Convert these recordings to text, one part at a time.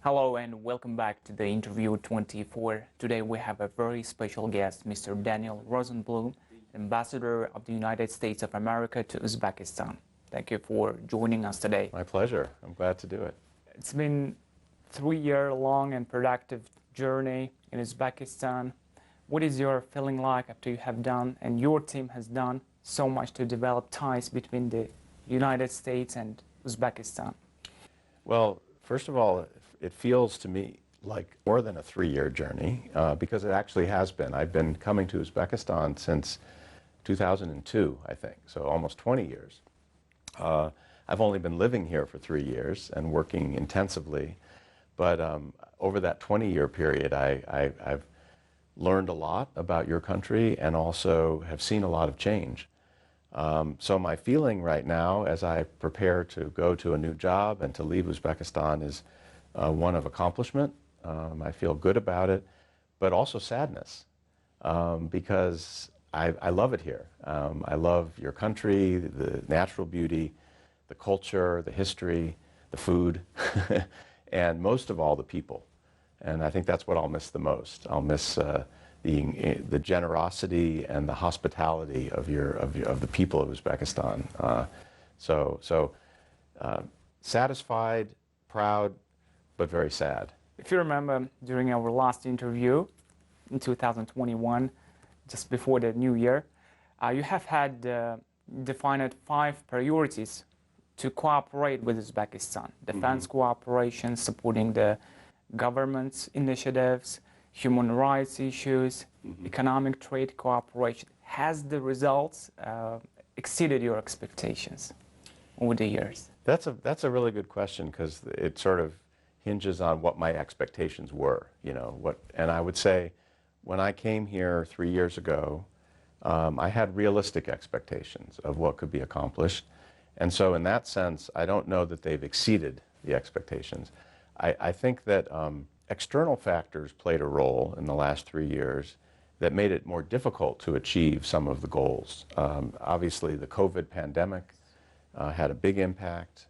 Hello and welcome back to the interview 24. Today we have a very special guest, Mr. Daniel Rosenblum, Ambassador of the United States of America to Uzbekistan. Thank you for joining us today. My pleasure. I'm glad to do it. It's been a 3-year-long and productive journey in Uzbekistan. What is your feeling like after you have done, and your team has done, so much to develop ties between the United States and Uzbekistan? Well, first of all, it feels to me like more than a 3-year journey because it actually has been. I've been coming to Uzbekistan since 2002, I think, so almost 20 years. I've only been living here for 3 years and working intensively, but over that 20-year period, I've learned a lot about your country and also have seen a lot of change. So my feeling right now as I prepare to go to a new job and to leave Uzbekistan is one of accomplishment. I feel good about it, but also sadness because I love it here. I love your country, the natural beauty, the culture, the history, the food, and most of all the people. And I think that's what I'll miss the most. I'll miss the generosity and the hospitality of the people of Uzbekistan. So satisfied, proud, but very sad. If you remember, during our last interview in 2021, just before the new year, you have had defined 5 priorities to cooperate with Uzbekistan. Defense cooperation, supporting the government's initiatives, human rights issues, economic trade cooperation. Has the results exceeded your expectations over the years? That's a really good question because it sort of hinges on what my expectations were, and I would say when I came here 3 years ago, I had realistic expectations of what could be accomplished. And so in that sense, I don't know that they've exceeded the expectations. I think that external factors played a role in the last 3 years that made it more difficult to achieve some of the goals. Obviously, the COVID pandemic had a big impact.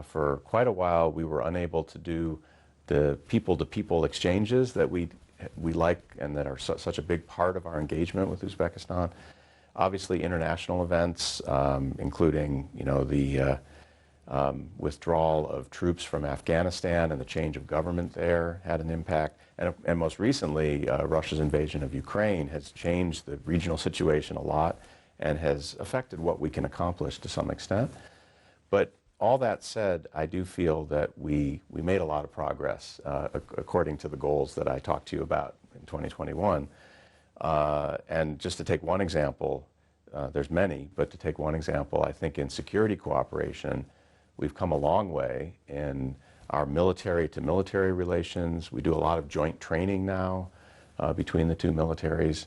For quite a while, we were unable to do the people-to-people exchanges that we like and that are such a big part of our engagement with Uzbekistan. Obviously, international events, including the withdrawal of troops from Afghanistan and the change of government there had an impact. And most recently, Russia's invasion of Ukraine has changed the regional situation a lot and has affected what we can accomplish to some extent. But all that said, I do feel that we made a lot of progress according to the goals that I talked to you about in 2021. And just to take one example, there's many, but to take one example, I think in security cooperation, we've come a long way in our military-to-military relations. We do a lot of joint training now between the two militaries.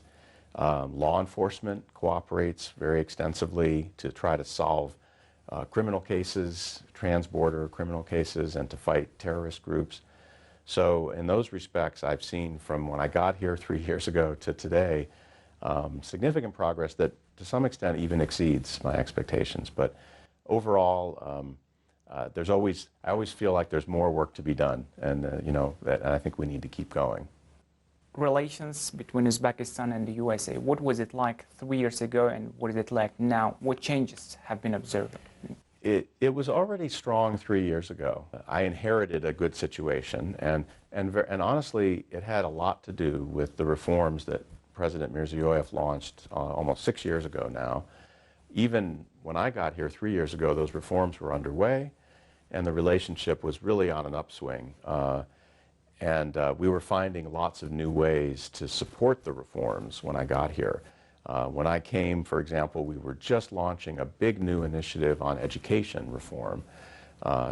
Law enforcement cooperates very extensively to try to solve criminal cases, trans-border criminal cases, and to fight terrorist groups. So in those respects, I've seen from when I got here 3 years ago to today, significant progress that to some extent even exceeds my expectations. But overall, I always feel like there's more work to be done, and and I think we need to keep going. Relations between Uzbekistan and the USA, what was it like 3 years ago and what is it like now? What changes have been observed? It was already strong 3 years ago. I inherited a good situation, and honestly, it had a lot to do with the reforms that President Mirziyoyev launched almost 6 years ago now. Even when I got here 3 years ago, those reforms were underway, and the relationship was really on an upswing. And we were finding lots of new ways to support the reforms when I got here. When I came, for example, we were just launching a big new initiative on education reform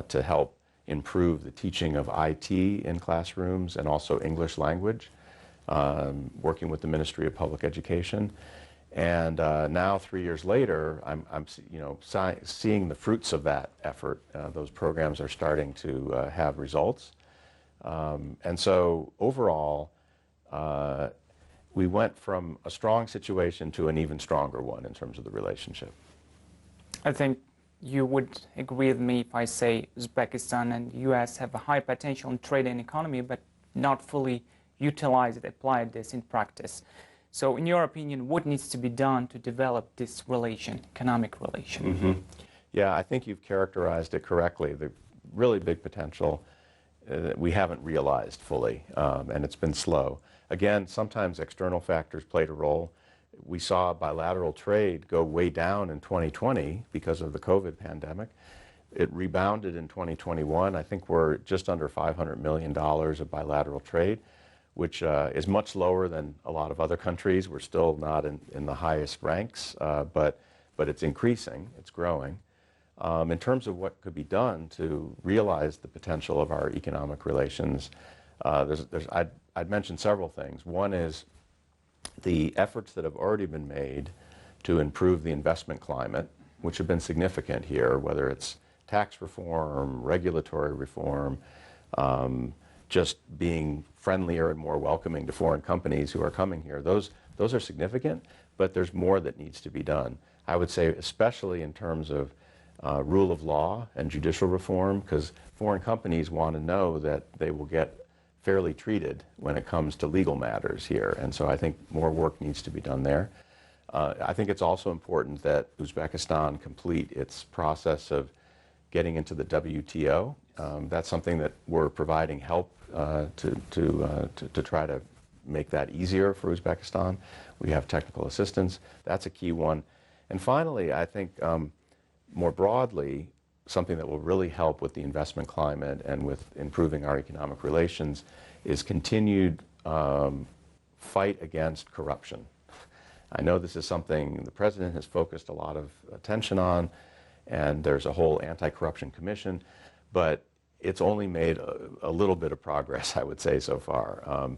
to help improve the teaching of IT in classrooms and also English language, working with the Ministry of Public Education. And now, 3 years later, I'm seeing the fruits of that effort. Those programs are starting to have results. And so overall, we went from a strong situation to an even stronger one in terms of the relationship. I think You would agree with me if I say Uzbekistan and the US have a high potential in trade and economy, but not fully utilized, applied this in practice. So in your opinion, what needs to be done to develop this relation, economic relation? Mm-hmm. Yeah, I think you've characterized it correctly. The really big potential that we haven't realized fully, and it's been slow. Again, sometimes external factors played a role. We saw bilateral trade go way down in 2020 because of the COVID pandemic. It rebounded in 2021. I think we're just under $500 million of bilateral trade, which is much lower than a lot of other countries. We're still not in the highest ranks, but it's increasing, it's growing. In terms of what could be done to realize the potential of our economic relations, I'd mention several things. One is the efforts that have already been made to improve the investment climate, which have been significant here, whether it's tax reform, regulatory reform, just being friendlier and more welcoming to foreign companies who are coming here. Those are significant, but there's more that needs to be done. I would say especially in terms of rule of law and judicial reform, because foreign companies want to know that they will get fairly treated when it comes to legal matters here. And so I think more work needs to be done there. I think it's also important that Uzbekistan complete its process of getting into the WTO. That's something that we're providing help to try to make that easier for Uzbekistan. We have technical assistance. That's a key one. And finally, I think more broadly, something that will really help with the investment climate and with improving our economic relations is continued fight against corruption. I know this is something the President has focused a lot of attention on, and there's a whole anti-corruption commission, but it's only made a little bit of progress, I would say, so far.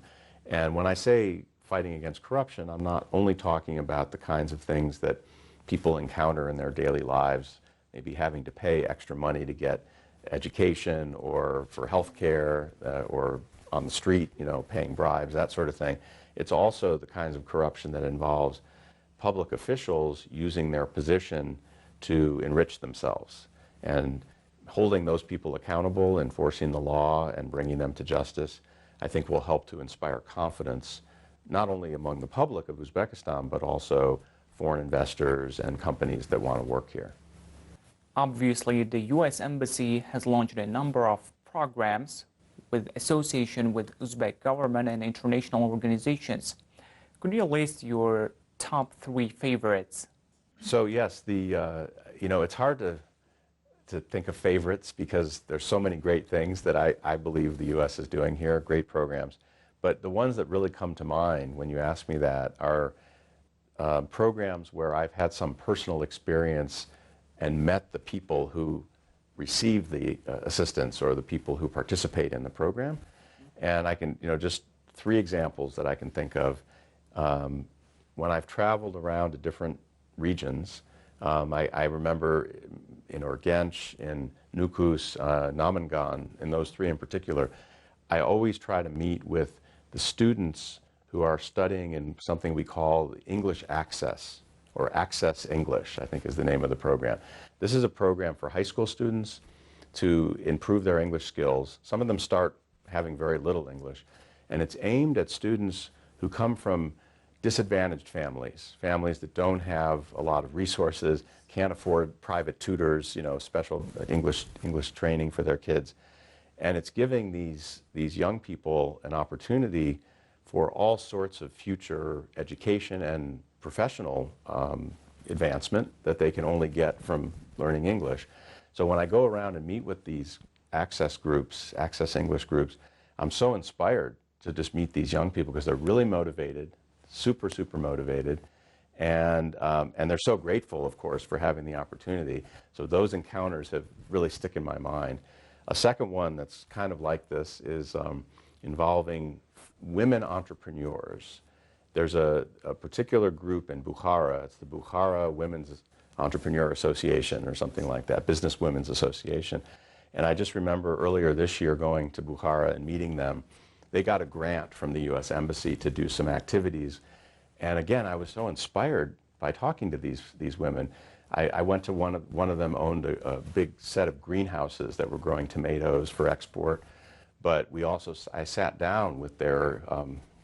And when I say fighting against corruption, I'm not only talking about the kinds of things that people encounter in their daily lives, maybe having to pay extra money to get education or for health care or on the street, paying bribes, that sort of thing. It's also the kinds of corruption that involves public officials using their position to enrich themselves. And holding those people accountable, enforcing the law, and bringing them to justice, I think will help to inspire confidence, not only among the public of Uzbekistan, but also foreign investors and companies that want to work here. Obviously, the U.S. Embassy has launched a number of programs with association with Uzbek government and international organizations. Could you list your top 3 favorites? So yes, it's hard to think of favorites because there's so many great things that I believe the U.S. is doing here, great programs. But the ones that really come to mind when you ask me that are programs where I've had some personal experience and met the people who receive the assistance or the people who participate in the program. And I can, just 3 examples that I can think of. When I've traveled around to different regions, I remember in Urgench, in Nukus, Namangan, in those 3 in particular, I always try to meet with the students who are studying in something we call English Access, or Access English, I think is the name of the program. This is a program for high school students to improve their English skills. Some of them start having very little English, and it's aimed at students who come from disadvantaged families, families that don't have a lot of resources, can't afford private tutors, special English training for their kids. And it's giving these young people an opportunity for all sorts of future education and professional advancement that they can only get from learning English. So when I go around and meet with these Access English groups, I'm so inspired to just meet these young people because they're really motivated, super motivated, and they're so grateful, of course, for having the opportunity. So those encounters have really stuck in my mind. A second one that's kind of like this is involving women entrepreneurs. There's a particular group in Bukhara, it's the Bukhara Women's Entrepreneur Association or something like that, Business Women's Association. And I just remember earlier this year going to Bukhara and meeting them. They got a grant from the U.S. Embassy to do some activities. And again, I was so inspired by talking to these women. I went to one of them owned a big set of greenhouses that were growing tomatoes for export, but I sat down with their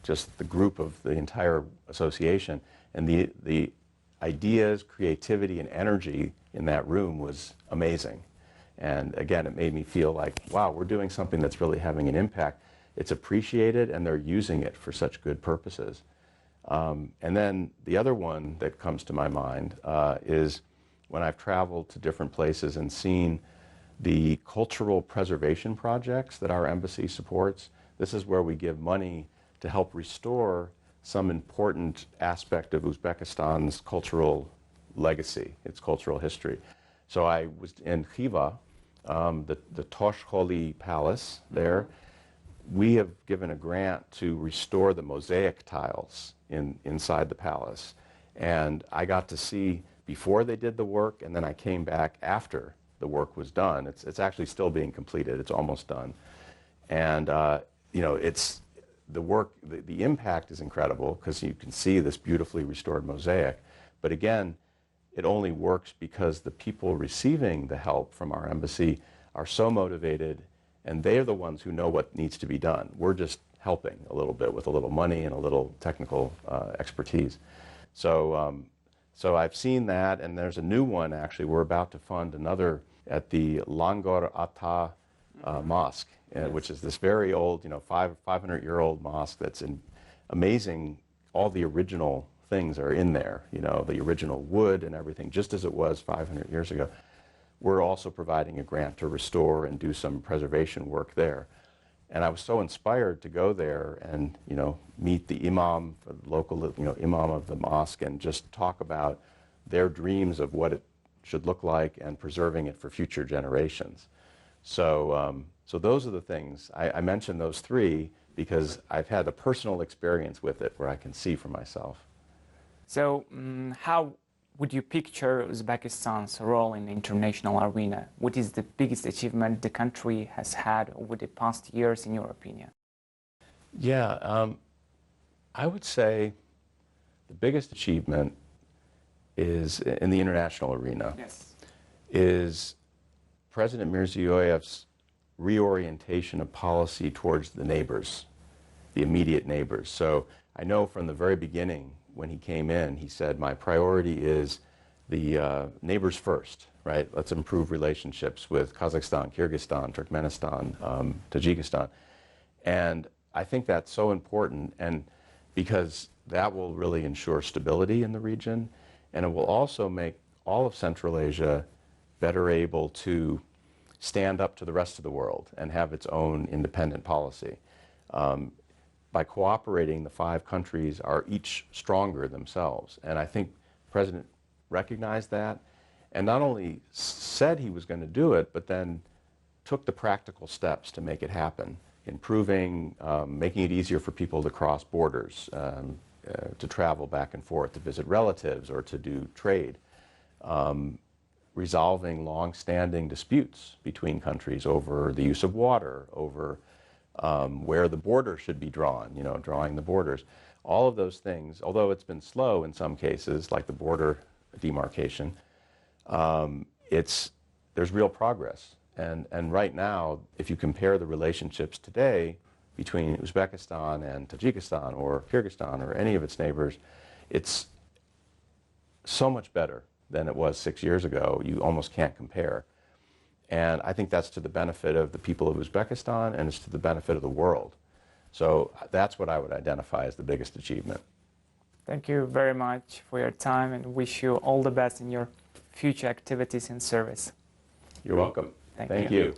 just the group of the entire association, and the ideas, creativity, and energy in that room was amazing. And again, it made me feel like, wow, we're doing something that's really having an impact. It's appreciated, and they're using it for such good purposes. And then the other one that comes to my mind is when I've traveled to different places and seen the cultural preservation projects that our embassy supports. This is where we give money to help restore some important aspect of Uzbekistan's cultural legacy, its cultural history. So I was in Khiva, the Toshkholi Palace there. We have given a grant to restore the mosaic tiles inside the palace. And I got to see before they did the work, and then I came back after the work was done. It's actually still being completed. It's almost done. And you know, it's the work, the impact is incredible because you can see this beautifully restored mosaic. But again, it only works because the people receiving the help from our embassy are so motivated, and they're the ones who know what needs to be done. We're just helping a little bit with a little money and a little technical expertise. So, so I've seen that, and there's a new one actually. We're about to fund another at the Langor Ata Mosque, which is this very old, 500-year-old mosque that's amazing. All the original things are in there, the original wood and everything, just as it was 500 years ago. We're also providing a grant to restore and do some preservation work there. And I was so inspired to go there and, meet the imam, the local, imam of the mosque, and just talk about their dreams of what it should look like and preserving it for future generations. So, so those are the things. I mentioned those three because I've had a personal experience with it where I can see for myself. So, how would you picture Uzbekistan's role in the international arena? What is the biggest achievement the country has had over the past years, in your opinion? Yeah, I would say the biggest achievement is in the international arena. Yes. Is President Mirziyoyev's reorientation of policy towards the neighbors, the immediate neighbors. So I know from the very beginning when he came in, he said, my priority is the neighbors first, right? Let's improve relationships with Kazakhstan, Kyrgyzstan, Turkmenistan, Tajikistan. And I think that's so important, and because that will really ensure stability in the region, and it will also make all of Central Asia better able to stand up to the rest of the world and have its own independent policy. By cooperating, the 5 countries are each stronger themselves. And I think the President recognized that and not only said he was going to do it, but then took the practical steps to make it happen, improving, making it easier for people to cross borders, to travel back and forth, to visit relatives or to do trade, resolving long-standing disputes between countries over the use of water, over where the border should be drawn, drawing the borders. All of those things, although it's been slow in some cases, like the border demarcation, there's real progress. And right now, if you compare the relationships today between Uzbekistan and Tajikistan or Kyrgyzstan or any of its neighbors, it's so much better than it was 6 years ago. You almost can't compare. And I think that's to the benefit of the people of Uzbekistan, and it's to the benefit of the world. So that's what I would identify as the biggest achievement. Thank you very much for your time, and wish you all the best in your future activities and service. You're welcome. Thank you.